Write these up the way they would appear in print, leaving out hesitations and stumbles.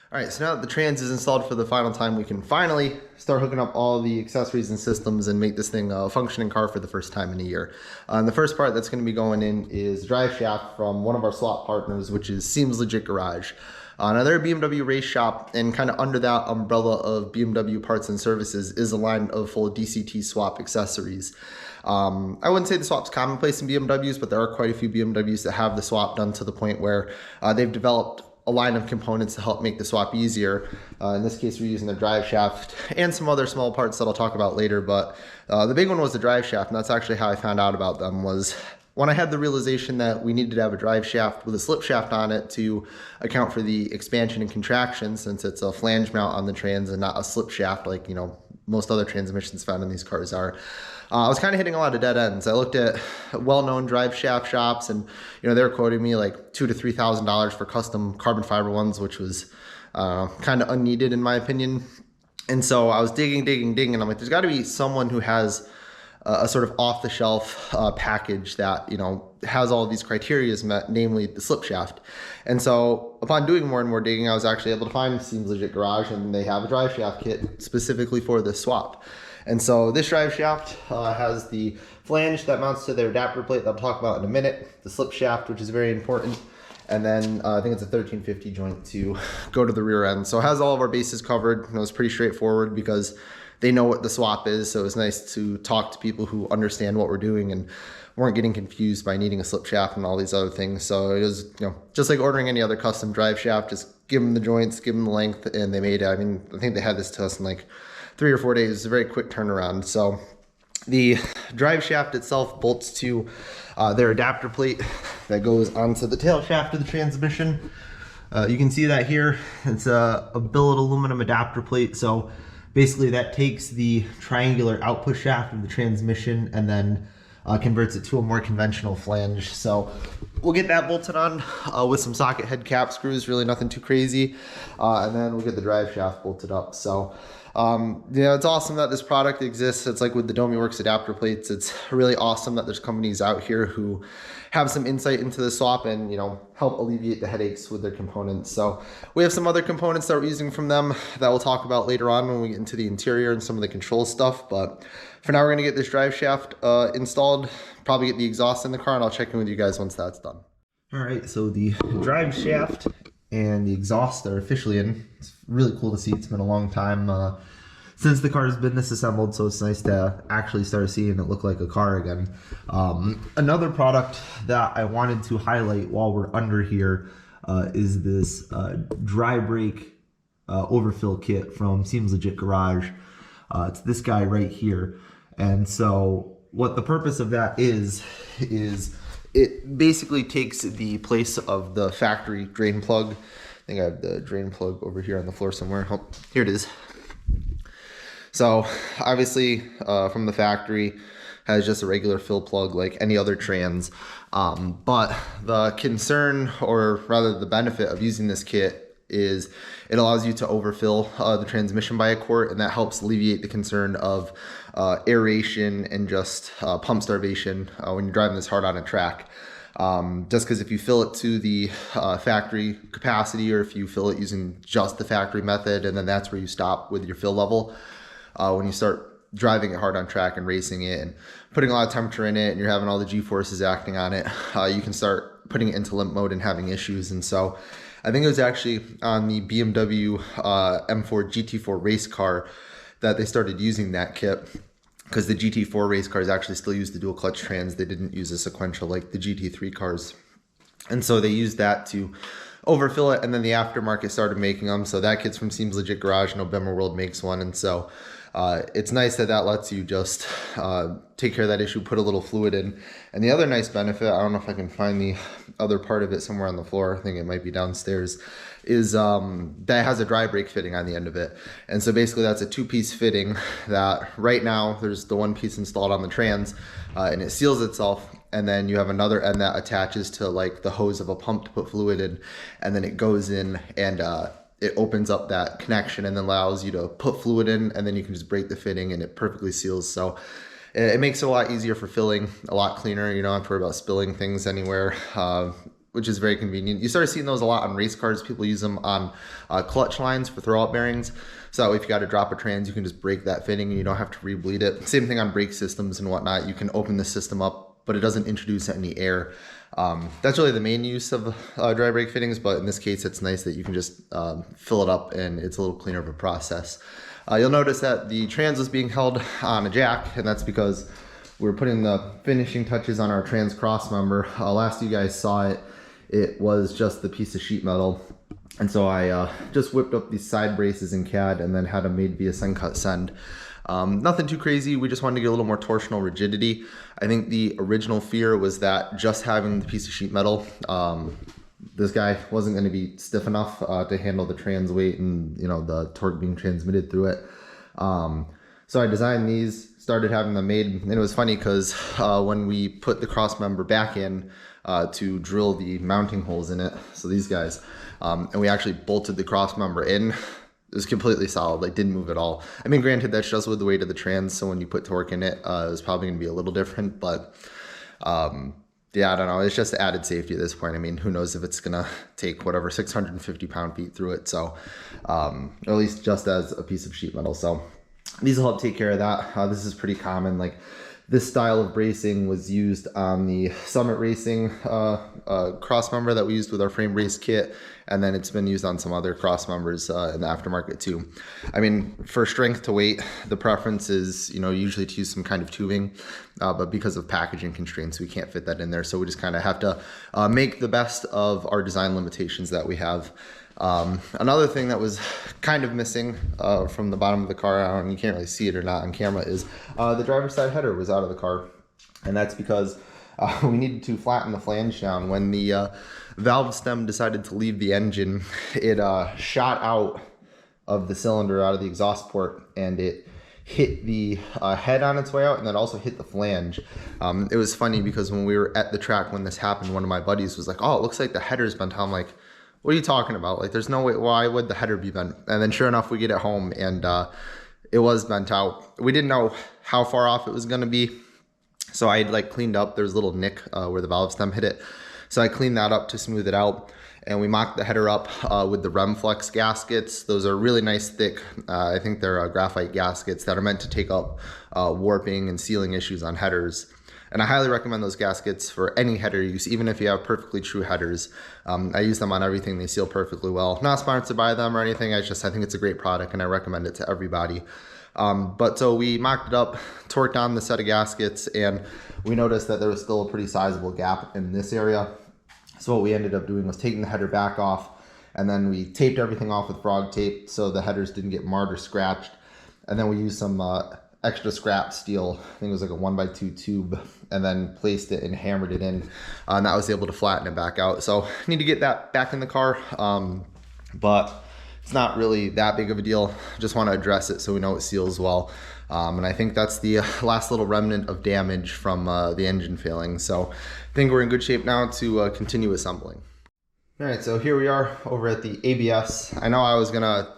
All right, so now that the trans is installed for the final time, we can finally start hooking up all the accessories and systems and make this thing a functioning car for the first time in a year. And the first part that's going to be going in is the drive shaft from one of our swap partners, which is Seems Legit Garage. Now they're a BMW race shop, and kind of under that umbrella of BMW parts and services is a line of full DCT swap accessories. I wouldn't say the swap's commonplace in BMWs, but there are quite a few BMWs that have the swap done to the point where they've developed a line of components to help make the swap easier. In this case, we're using the drive shaft and some other small parts that I'll talk about later, but the big one was the drive shaft, and that's actually how I found out about them. Was when I had the realization that we needed to have a drive shaft with a slip shaft on it to account for the expansion and contraction, since it's a flange mount on the trans and not a slip shaft like, most other transmissions found in these cars are. I was kind of hitting a lot of dead ends. I looked at well-known drive shaft shops, and they were quoting me like $2,000 to $3,000 for custom carbon fiber ones, which was kind of unneeded in my opinion. And so I was digging, and I'm like, there's got to be someone who has a sort of off-the-shelf package that has all of these criteria met, namely the slip shaft. And so upon doing more and more digging, I was actually able to find Seems Legit Garage, and they have a drive shaft kit specifically for this swap. And so this drive shaft has the flange that mounts to their adapter plate that I'll talk about in a minute, the slip shaft, which is very important, and then I think it's a 1350 joint to go to the rear end. So it has all of our bases covered. It's pretty straightforward because they know what the swap is, so it's nice to talk to people who understand what we're doing and weren't getting confused by needing a slip shaft and all these other things. So it was, just like ordering any other custom drive shaft, just give them the joints, give them the length, and they made it. I mean, I think they had this to us in like 3 or 4 days. It's a very quick turnaround. So the drive shaft itself bolts to their adapter plate that goes onto the tail shaft of the transmission. You can see that here. It's a billet aluminum adapter plate. So basically that takes the triangular output shaft of the transmission and then converts it to a more conventional flange. So we'll get that bolted on with some socket head cap screws, really nothing too crazy. And then we'll get the drive shaft bolted up. So it's awesome that this product exists. It's like with the DomiWorks adapter plates. It's really awesome that there's companies out here who have some insight into the swap and, help alleviate the headaches with their components. So we have some other components that we're using from them that we'll talk about later on when we get into the interior and some of the control stuff. But for now, we're going to get this drive shaft installed, probably get the exhaust in the car, and I'll check in with you guys once that's done. All right, so the drive shaft and the exhaust are officially in. It's really cool to see. It's been a long time since the car has been disassembled, so it's nice to actually start seeing it look like a car again. Another product that I wanted to highlight while we're under here is this dry brake overfill kit from Seems Legit Garage. It's this guy right here. And so what the purpose of that is it basically takes the place of the factory drain plug. I think I have the drain plug over here on the floor somewhere. Oh, here it is. So obviously from the factory has just a regular fill plug like any other trans. But the concern, or rather the benefit of using this kit, is it allows you to overfill the transmission by a quart, and that helps alleviate the concern of aeration and just pump starvation when you're driving this hard on a track. Just because if you fill it to the factory capacity, or if you fill it using just the factory method, and then that's where you stop with your fill level, when you start driving it hard on track and racing it and putting a lot of temperature in it and you're having all the G-forces acting on it, you can start putting it into limp mode and having issues. And so I think it was actually on the BMW M4 GT4 race car that they started using that kit, because the GT4 race cars actually still use the dual clutch trans. They didn't use a sequential like the GT3 cars. And so they used that to overfill it, and then the aftermarket started making them. So that kit's from Seems Legit Garage, and Obama World makes one. And so it's nice that lets you just take care of that issue, put a little fluid in. And the other nice benefit, I don't know if I can find the other part of it somewhere on the floor, I think it might be downstairs, is that has a dry brake fitting on the end of it. And so basically that's a 2-piece fitting that right now there's the 1 piece installed on the trans and it seals itself. And then you have another end that attaches to like the hose of a pump to put fluid in, and then it goes in and it opens up that connection and then allows you to put fluid in, and then you can just break the fitting and it perfectly seals. So it makes it a lot easier for filling, a lot cleaner. You don't have to worry about spilling things anywhere. which is very convenient. You start seeing those a lot on race cars. People use them on clutch lines for throwout bearings. So that way if you got to drop a trans, you can just break that fitting and you don't have to re-bleed it. Same thing on brake systems and whatnot. You can open the system up, but it doesn't introduce any air. That's really the main use of dry brake fittings, but in this case, it's nice that you can just fill it up and it's a little cleaner of a process. You'll notice that the trans is being held on a jack, and that's because we're putting the finishing touches on our trans cross member. Last you guys saw it, it was just the piece of sheet metal. And so I just whipped up these side braces in CAD and then had them made via send cut send. Nothing too crazy. We just wanted to get a little more torsional rigidity. I think the original fear was that just having the piece of sheet metal, this guy wasn't going to be stiff enough to handle the trans weight and the torque being transmitted through it. So I designed these, started having them made, and it was funny because when we put the cross member back in to drill the mounting holes in it, so these guys, and we actually bolted the cross member in, it was completely solid, like didn't move at all. I mean, granted, that's just with the weight of the trans, so when you put torque in it, it was probably going to be a little different, but yeah, I don't know. It's just added safety at this point. I mean, who knows if it's going to take whatever 650 pound-feet through it, so or at least just as a piece of sheet metal. So these will help take care of that. This is pretty common. Like this style of bracing was used on the Summit Racing cross member that we used with our frame brace kit, and then it's been used on some other cross members in the aftermarket too. I mean, for strength to weight, the preference is usually to use some kind of tubing, but because of packaging constraints, we can't fit that in there. So we just kind of have to make the best of our design limitations that we have. Another thing that was kind of missing from the bottom of the car, I don't know, you can't really see it or not on camera, is the driver's side header was out of the car. And that's because we needed to flatten the flange down. When the valve stem decided to leave the engine, it shot out of the cylinder, out of the exhaust port, and it hit the head on its way out, and then also hit the flange. It was funny because when we were at the track when this happened, one of my buddies was like, "Oh, it looks like the header's bent out." I'm like, "What are you talking about? Like, there's no way, why would the header be bent?" And then sure enough, we get it home and it was bent out. We didn't know how far off it was gonna be. So I had cleaned up, there's a little nick where the valve stem hit it. So I cleaned that up to smooth it out. And we mocked the header up with the Remflex gaskets. Those are really nice, thick, I think they're graphite gaskets that are meant to take up warping and sealing issues on headers. And I highly recommend those gaskets for any header use, even if you have perfectly true headers. I use them on everything. They seal perfectly well. Not sponsored by them or anything. I think it's a great product and I recommend it to everybody. But so we mocked it up, torqued on the set of gaskets, and we noticed that there was still a pretty sizable gap in this area. So what we ended up doing was taking the header back off, and then we taped everything off with frog tape so the headers didn't get marred or scratched. And then we used some extra scrap steel, I think it was like a 1x2 tube, and then placed it and hammered it in, and that was able to flatten it back out. So I need to get that back in the car, but it's not really that big of a deal. Just want to address it so we know it seals well. And I think that's the last little remnant of damage from the engine failing. So I think we're in good shape now to continue assembling. All right, so here we are over at the ABS. I know I was gonna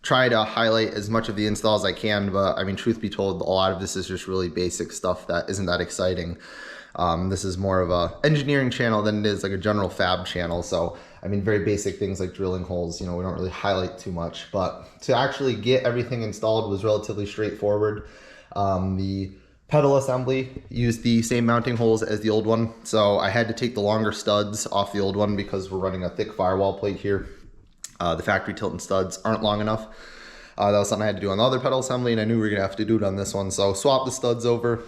try to highlight as much of the install as I can, but I mean, truth be told, a lot of this is just really basic stuff that isn't that exciting. This is more of a engineering channel than it is like a general fab channel. So, I mean, very basic things like drilling holes, we don't really highlight too much, but to actually get everything installed was relatively straightforward. The pedal assembly used the same mounting holes as the old one. So I had to take the longer studs off the old one because we're running a thick firewall plate here. The factory Tilton studs aren't long enough. That was something I had to do on the other pedal assembly, and I knew we were gonna have to do it on this one. So swap the studs over.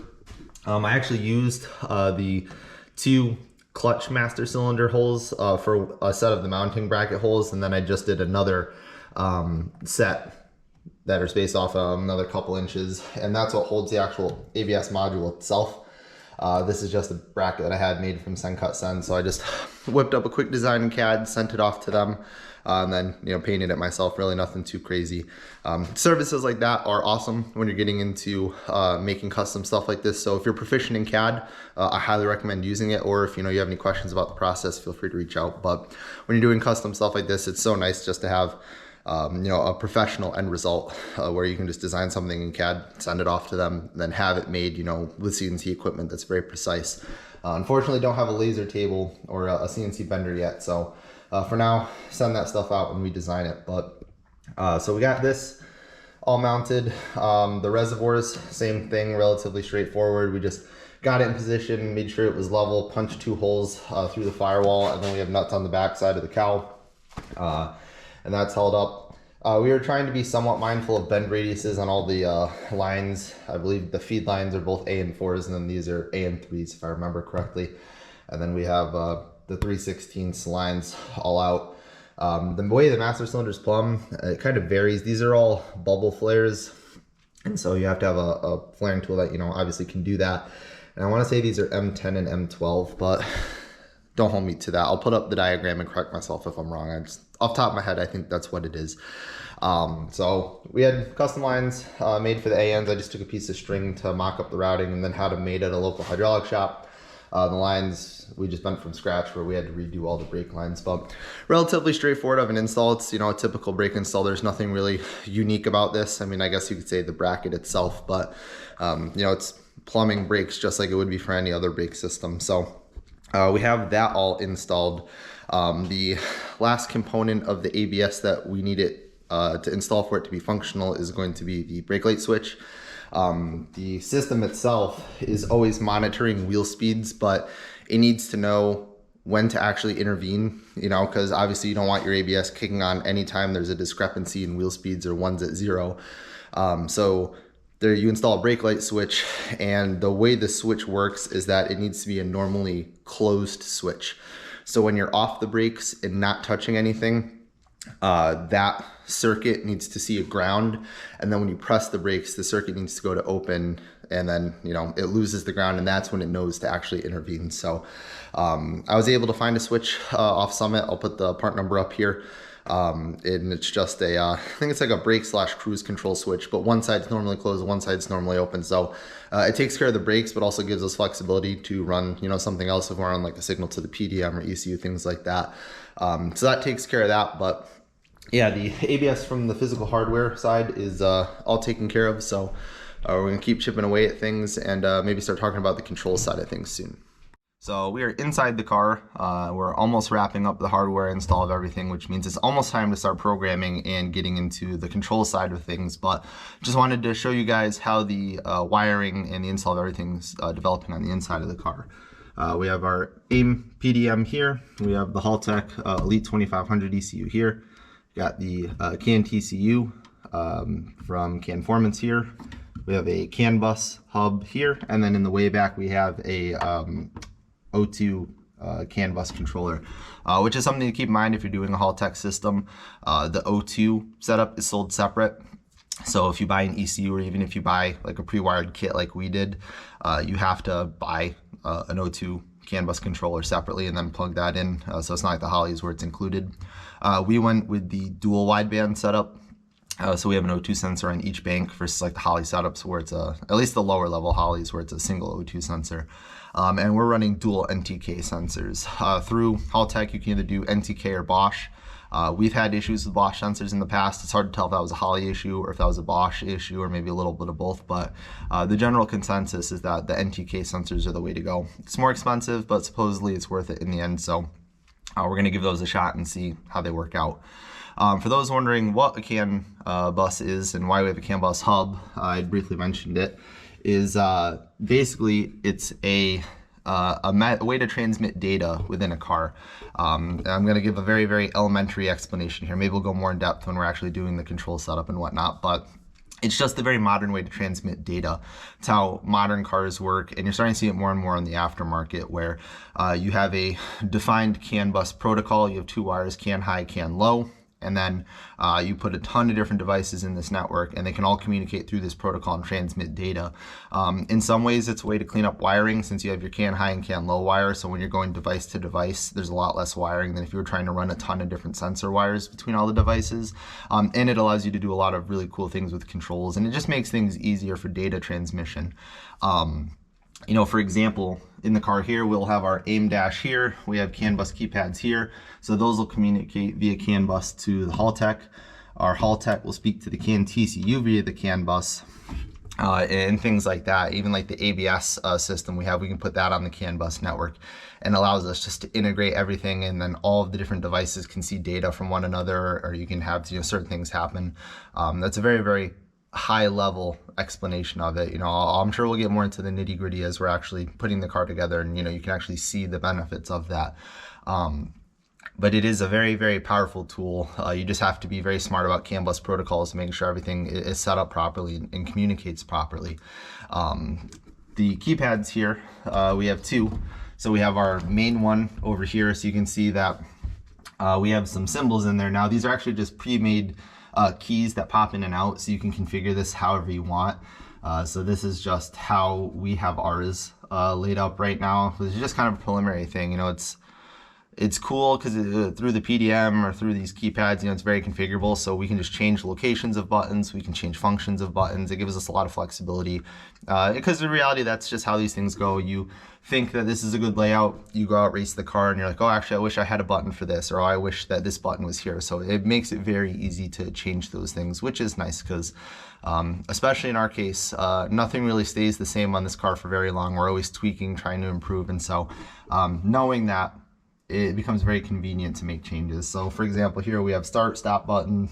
I actually used the 2 clutch master cylinder holes for a set of the mounting bracket holes, and then I just did another set that are spaced off another couple inches, and that's what holds the actual ABS module itself. This is just a bracket that I had made from Send Cut Send, so I just whipped up a quick design in CAD, sent it off to them, and then painted it myself. Really nothing too crazy. Services like that are awesome when you're getting into making custom stuff like this. So if you're proficient in CAD, I highly recommend using it. Or if you have any questions about the process, feel free to reach out. But when you're doing custom stuff like this, it's so nice just to have a professional end result where you can just design something in CAD, send it off to them, then have it made with CNC equipment that's very precise. Unfortunately, don't have a laser table or a CNC bender yet, so for now, send that stuff out when we design it. But so we got this all mounted. The reservoirs, same thing, relatively straightforward. We just got it in position, made sure it was level, punched 2 holes through the firewall, and then we have nuts on the back side of the cowl, and that's held up. We were trying to be somewhat mindful of bend radiuses on all the lines. I believe the feed lines are both A and 4s, and then these are A and 3s, if I remember correctly. And then we have the 3/16 lines all out. The way the master cylinder's plumb, it kind of varies. These are all bubble flares, and so you have to have a flaring tool that, you know, obviously can do that. And I want to say these are M10 and M12, but don't hold me to that. I'll put up the diagram and correct myself if I'm wrong. I just, off the top of my head, I think that's what it is. So we had custom lines made for the ANs. I just took a piece of string to mock up the routing and then had them made at a local hydraulic shop. The lines we just bent from scratch, where we had to redo all the brake lines, but relatively straightforward of an install. It's, you know, a typical brake install. There's nothing really unique about this. I mean, I guess you could say the bracket itself, but you know, it's plumbing brakes just like it would be for any other brake system. So we have that all installed. The last component of the ABS that we need it to install for it to be functional is going to be the brake light switch. The system itself is always monitoring wheel speeds, but it needs to know when to actually intervene, you know, because obviously you don't want your ABS kicking on anytime there's a discrepancy in wheel speeds or one's at 0. So there you install a brake light switch, and the way the switch works is that it needs to be a normally closed switch. So when you're off the brakes and not touching anything, that circuit needs to see a ground, and then when you press the brakes, the circuit needs to go to open, and then, you know, it loses the ground, and that's when it knows to actually intervene. So I was able to find a switch off Summit. I'll put the part number up here. And it's just a I think it's like a brake / cruise control switch, but one side's normally closed, one side's normally open. So it takes care of the brakes, but also gives us flexibility to run, you know, something else if we're on like a signal to the PDM or ECU, things like that. So that takes care of that. But yeah, the ABS from the physical hardware side is all taken care of. So we're gonna keep chipping away at things and maybe start talking about the control side of things soon. So we are inside the car. We're almost wrapping up the hardware install of everything, which means it's almost time to start programming and getting into the control side of things. But just wanted to show you guys how the wiring and the install of everything's developing on the inside of the car. We have our AIM PDM here. We have the Haltech Elite 2500 ECU here. Got the CAN TCU from Canformance here. We have a CAN bus hub here, and then in the way back we have a O2 CAN bus controller, which is something to keep in mind if you're doing a Haltech system. The O2 setup is sold separate. So if you buy an ECU, or even if you buy like a pre-wired kit like we did, you have to buy an O2 CAN bus controller separately and then plug that in. So it's not like the Hollies where it's included. We went with the dual wideband setup. So we have an O2 sensor on each bank versus like the Holley setups where it's at least the lower level Hollies where it's a single O2 sensor. And we're running dual NTK sensors. Through Haltech, you can either do NTK or Bosch. We've had issues with Bosch sensors in the past. It's hard to tell if that was a Holley issue or if that was a Bosch issue or maybe a little bit of both, but the general consensus is that the NTK sensors are the way to go. It's more expensive, but supposedly it's worth it in the end, so we're going to give those a shot and see how they work out. For those wondering what a CAN bus is and why we have a CAN bus hub, I briefly mentioned it, is basically it's a way to transmit data within a car. And I'm going to give a very, very elementary explanation here. Maybe we'll go more in depth when we're actually doing the control setup and whatnot, but it's just a very modern way to transmit data. It's how modern cars work, and you're starting to see it more and more in the aftermarket, where you have a defined CAN bus protocol. You have 2 wires, CAN high, CAN low. And then you put a ton of different devices in this network, and they can all communicate through this protocol and transmit data. In some ways, it's a way to clean up wiring since you have your CAN high and CAN low wire. So when you're going device to device, there's a lot less wiring than if you were trying to run a ton of different sensor wires between all the devices. And it allows you to do a lot of really cool things with controls, and it just makes things easier for data transmission. You know, for example, in the car here, we'll have our AIM dash here. We have CAN bus keypads here. So those will communicate via CAN bus to the Haltech. Our Haltech will speak to the CAN TCU via the CAN bus. and things like that. Even like the ABS system we can put that on the CAN bus network, and allows us just to integrate everything, and then all of the different devices can see data from one another, or you can have certain things happen. That's a very, very high level explanation of it. I'm sure we'll get more into the nitty gritty as we're actually putting the car together, and you can actually see the benefits of that. But it is a very, very powerful tool. You just have to be very smart about CAN bus protocols, making sure everything is set up properly and communicates properly. The keypads here, we have two. So we have our main one over here. So you can see that we have some symbols in there. Now these are actually just pre-made keys that pop in and out, so you can configure this however you want. So this is just how we have ours laid up right now. This is just kind of a preliminary thing. It's cool because through the PDM or through these keypads, it's very configurable. So we can just change locations of buttons. We can change functions of buttons. It gives us a lot of flexibility because in reality, that's just how these things go. You think that this is a good layout. You go out, race the car, and you're like, oh, actually, I wish I had a button for this, or oh, I wish that this button was here. So it makes it very easy to change those things, which is nice because especially in our case, nothing really stays the same on this car for very long. We're always tweaking, trying to improve. And so knowing that, it becomes very convenient to make changes. So for example, here we have start, stop button,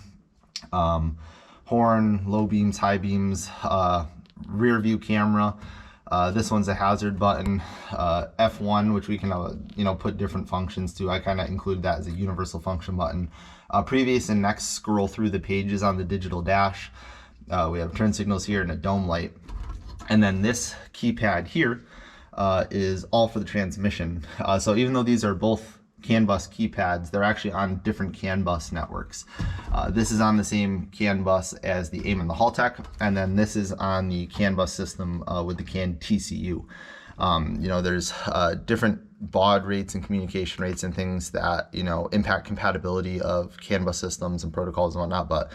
horn, low beams, high beams, rear view camera. This one's a hazard button, F1, which we can put different functions to. I kind of include that as a universal function button. Previous and next scroll through the pages on the digital dash. We have turn signals here and a dome light. And then this keypad here is all for the transmission. So even though these are both CAN bus keypads, they're actually on different CAN bus networks. This is on the same CAN bus as the AIM and the Haltech, and then this is on the CAN bus system with the CAN TCU. There's different baud rates and communication rates and things that impact compatibility of CAN bus systems and protocols and whatnot, but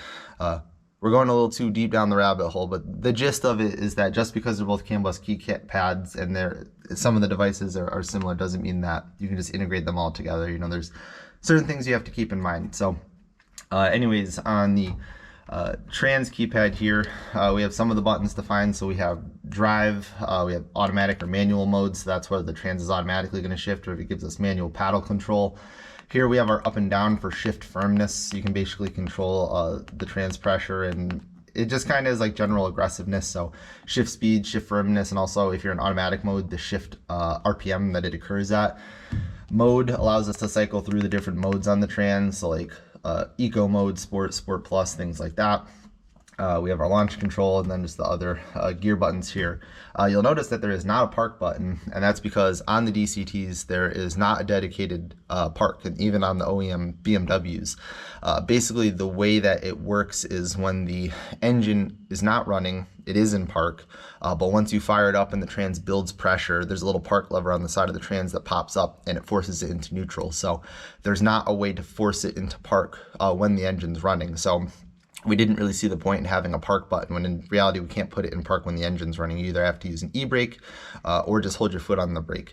we're going a little too deep down the rabbit hole. But the gist of it is that just because they're both CAN bus keypads and some of the devices are similar doesn't mean that you can just integrate them all together. There's certain things you have to keep in mind. So anyways, on the trans keypad here, we have some of the buttons defined. So we have drive, we have automatic or manual modes. So that's where the trans is automatically going to shift, or if it gives us manual paddle control. Here we have our up and down for shift firmness. You can basically control the trans pressure, and it just kind of is like general aggressiveness. So shift speed, shift firmness, and also if you're in automatic mode, the shift RPM that it occurs at. Mode allows us to cycle through the different modes on the trans, so like eco mode, sport, sport plus, things like that. We have our launch control, and then just the other gear buttons here. You'll notice that there is not a park button, and that's because on the DCTs there is not a dedicated park, and even on the OEM BMWs. Basically the way that it works is when the engine is not running, it is in park, but once you fire it up and the trans builds pressure, there's a little park lever on the side of the trans that pops up and it forces it into neutral. So there's not a way to force it into park when the engine's running. So we didn't really see the point in having a park button, when in reality we can't put it in park when the engine's running. You either have to use an e-brake or just hold your foot on the brake.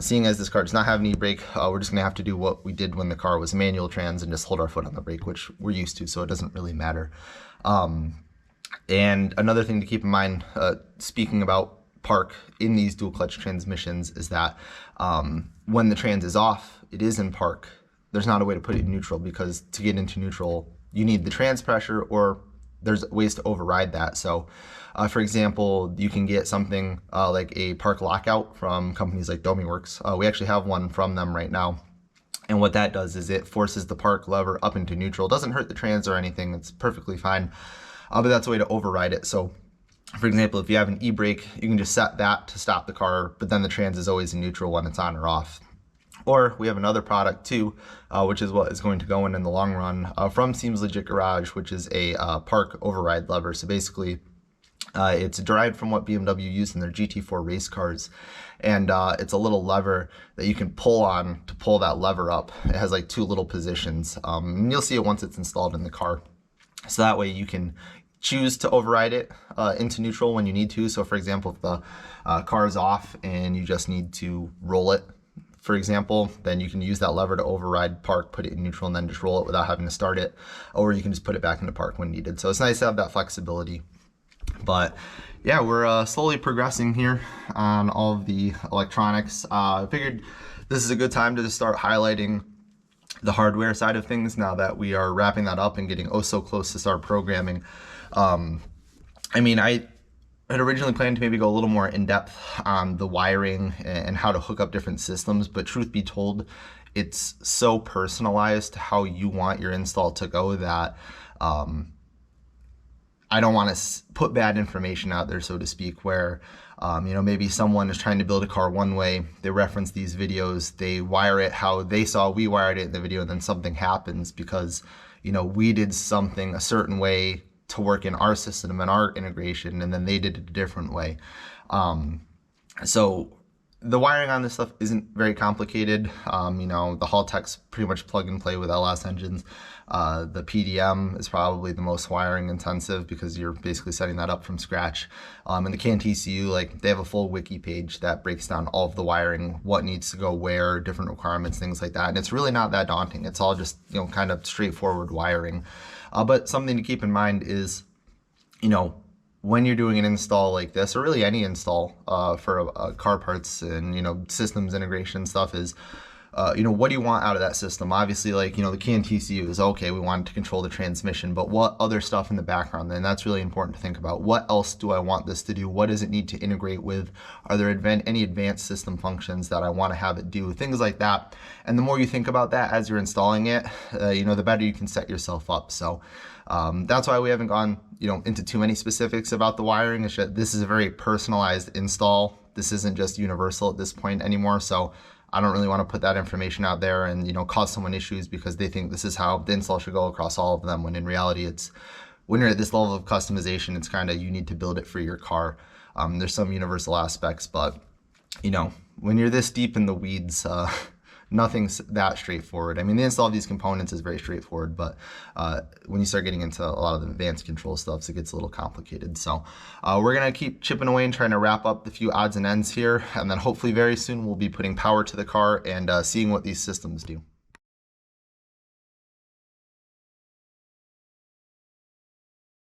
Seeing as this car does not have an e-brake, we're just gonna have to do what we did when the car was manual trans and just hold our foot on the brake, which we're used to, so it doesn't really matter. And another thing to keep in mind, speaking about park in these dual clutch transmissions, is that when the trans is off, it is in park. There's not a way to put it in neutral, because to get into neutral, you need the trans pressure, or there's ways to override that. So for example, you can get something like a park lockout from companies like DomiWorks. We actually have one from them right now. And what that does is it forces the park lever up into neutral. It doesn't hurt the trans or anything. It's perfectly fine. But that's a way to override it. So for example, if you have an e-brake, you can just set that to stop the car, but then the trans is always in neutral when it's on or off. Or we have another product too, which is what is going to go in the long run, from Seems Legit Garage, which is a park override lever. So basically, it's derived from what BMW used in their GT4 race cars. And it's a little lever that you can pull on to pull that lever up. It has like two little positions. And you'll see it once it's installed in the car. So that way you can choose to override it into neutral when you need to. So for example, if the car is off and you just need to roll it, for example, then you can use that lever to override park, put it in neutral, and then just roll it without having to start it. Or you can just put it back into park when needed. So it's nice to have that flexibility. But yeah, we're slowly progressing here on all of the electronics. I figured this is a good time to just start highlighting the hardware side of things now that we are wrapping that up and getting oh so close to start programming. I mean, I had originally planned to maybe go a little more in depth on the wiring and how to hook up different systems, but truth be told, it's so personalized to how you want your install to go that I don't want to put bad information out there, so to speak, where you know, maybe someone is trying to build a car one way, they reference these videos, they wire it how they saw we wired it in the video, and then something happens because, you know, we did something a certain way to work in our system and our integration, and then they did it a different way. So the wiring on this stuff isn't very complicated. You know, the Haltech's pretty much plug and play with LS engines. The PDM is probably the most wiring intensive because you're basically setting that up from scratch. And the CAN TCU, like, they have a full wiki page that breaks down all of the wiring, what needs to go where, different requirements, things like that. And it's really not that daunting. It's all just, you know, kind of straightforward wiring. But something to keep in mind is, you know, when you're doing an install like this, or really any install for car parts and, you know, systems integration stuff is, you know, what do you want out of that system? Obviously, like, you know, the CAN TCU is okay, we want it to control the transmission, but what other stuff in the background? Then that's really important to think about. What else do I want this to do? What does it need to integrate with? Are there any advanced system functions that I want to have it do? Things like that. And the more you think about that as you're installing it, you know, the better you can set yourself up. So that's why we haven't gone, you know, into too many specifics about the wiring. It's just, this is a very personalized install. This isn't just universal at this point anymore. So I don't really want to put that information out there and, you know, cause someone issues because they think this is how the install should go across all of them, when in reality, it's, when you're at this level of customization, it's kind of, you need to build it for your car. There's some universal aspects, but, you know, when you're this deep in the weeds, nothing's that straightforward. I mean, the install of these components is very straightforward, but when you start getting into a lot of the advanced control stuff, it gets a little complicated. So we're gonna keep chipping away and trying to wrap up the few odds and ends here, and then hopefully very soon we'll be putting power to the car and seeing what these systems do.